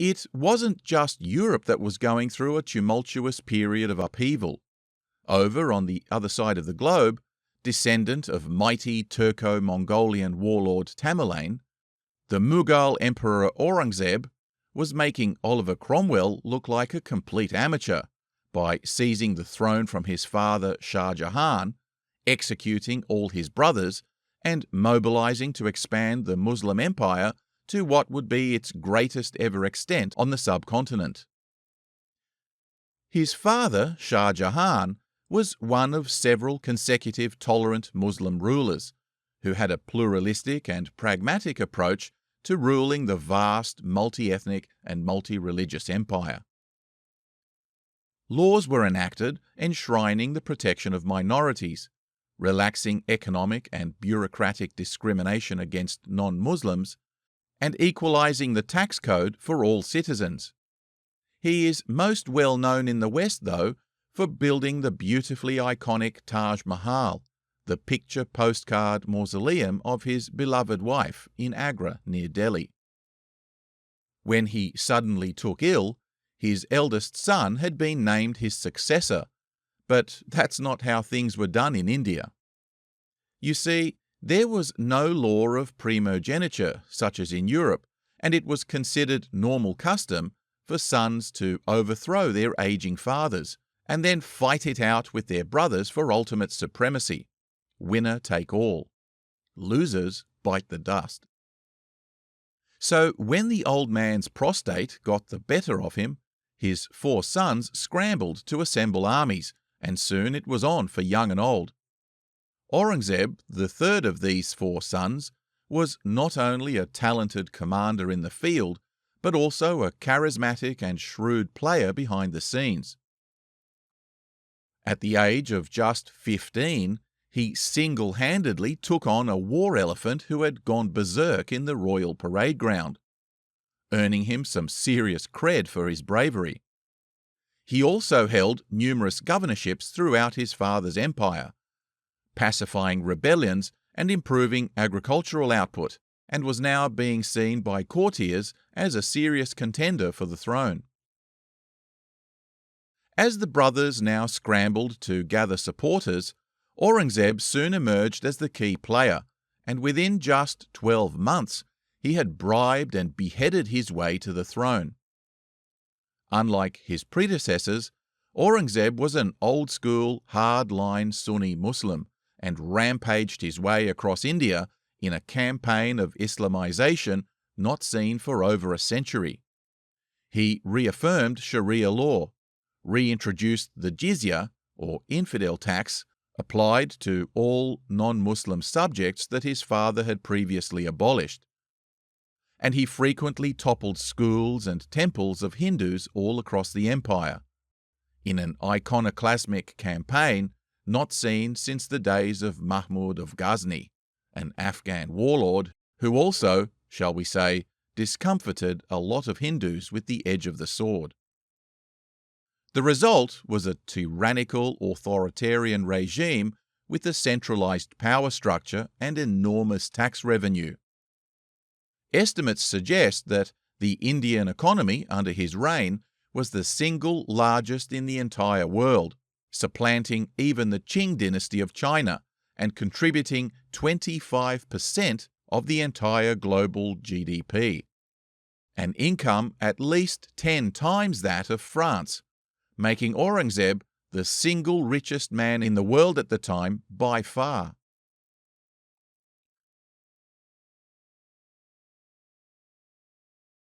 It wasn't just Europe that was going through a tumultuous period of upheaval. Over on the other side of the globe, descendant of mighty Turco-Mongolian warlord Tamerlane, the Mughal Emperor Aurangzeb was making Oliver Cromwell look like a complete amateur by seizing the throne from his father Shah Jahan, executing all his brothers, and mobilizing to expand the Muslim empire to what would be its greatest ever extent on the subcontinent. His father, Shah Jahan, was one of several consecutive tolerant Muslim rulers who had a pluralistic and pragmatic approach to ruling the vast multi-ethnic and multi-religious empire. Laws were enacted enshrining the protection of minorities, relaxing economic and bureaucratic discrimination against non-Muslims, and equalizing the tax code for all citizens. He is most well known in the West, though, for building the beautifully iconic Taj Mahal, the picture postcard mausoleum of his beloved wife in Agra near Delhi. When he suddenly took ill, his eldest son had been named his successor, but that's not how things were done in India. You see, there was no law of primogeniture, such as in Europe, and it was considered normal custom for sons to overthrow their aging fathers and then fight it out with their brothers for ultimate supremacy. Winner take all. Losers bite the dust. So when the old man's prostate got the better of him, his 4 sons scrambled to assemble armies, and soon it was on for young and old. Aurangzeb, the third of these 4 sons, was not only a talented commander in the field, but also a charismatic and shrewd player behind the scenes. At the age of just 15, he single-handedly took on a war elephant who had gone berserk in the royal parade ground, earning him some serious cred for his bravery. He also held numerous governorships throughout his father's empire, pacifying rebellions and improving agricultural output, and was now being seen by courtiers as a serious contender for the throne. As the brothers now scrambled to gather supporters, Aurangzeb soon emerged as the key player, and within just 12 months, he had bribed and beheaded his way to the throne. Unlike his predecessors, Aurangzeb was an old-school, hard-line Sunni Muslim and rampaged his way across India in a campaign of Islamization not seen for over a century. He reaffirmed Sharia law, reintroduced the jizya, or infidel tax, applied to all non-Muslim subjects that his father had previously abolished. And he frequently toppled schools and temples of Hindus all across the empire, in an iconoclastic campaign not seen since the days of Mahmud of Ghazni, an Afghan warlord who also, shall we say, discomfited a lot of Hindus with the edge of the sword. The result was a tyrannical authoritarian regime with a centralized power structure and enormous tax revenue. Estimates suggest that the Indian economy under his reign was the single largest in the entire world, supplanting even the Qing dynasty of China and contributing 25% of the entire global GDP, an income at least 10 times that of France, making Aurangzeb the single richest man in the world at the time by far.